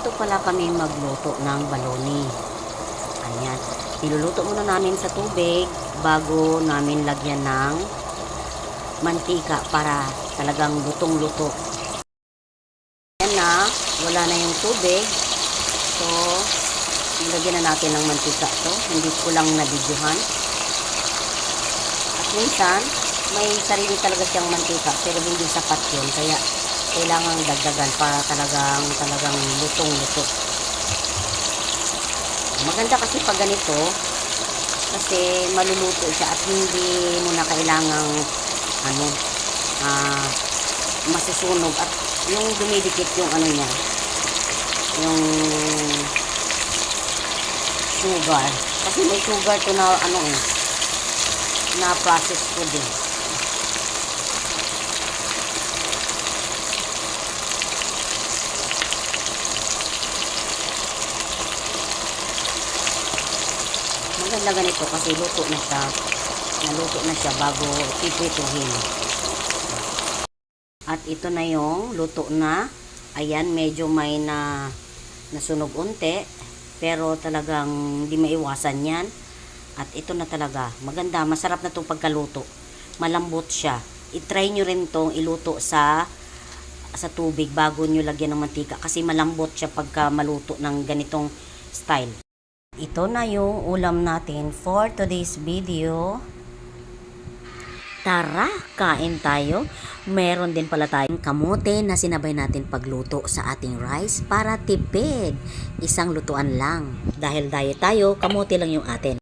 Ganito pala kami magluto ng baloni. Ayan. Niluluto muna namin sa tubig bago namin lagyan ng mantika para talagang lutong-luto. Ayan na, wala na yung tubig. So, nilagyan na natin ng mantika to. Hindi ko lang nabidyohan. At minsan, may sarili talaga siyang mantika pero hindi sapat yun. Kaya, kailangang dagdagan para talagang lutong-luto. Maganda kasi pag ganito kasi maluluto siya at hindi mo na kailangang masusunog at yung dumidikit yung niya, yung sugar. Kasi may sugar to na na processed food eh. Maganda ganito kasi luto na siya. Naluto na siya bago pipituhin. At ito na yung luto na. Ayan, medyo may nasunog unti. Pero talagang hindi maiwasan yan. At ito na talaga. Maganda, masarap na itong pagkaluto. Malambot siya. I-try nyo rin itong iluto sa tubig bago nyo lagyan ng mantika. Kasi malambot siya pagka maluto ng ganitong style. Ito na yung ulam natin for today's video. Tara, kain tayo. Meron din pala tayong kamote na sinabay natin pagluto sa ating rice para tipid. Isang lutuan lang. Dahil diet tayo, kamote lang yung atin.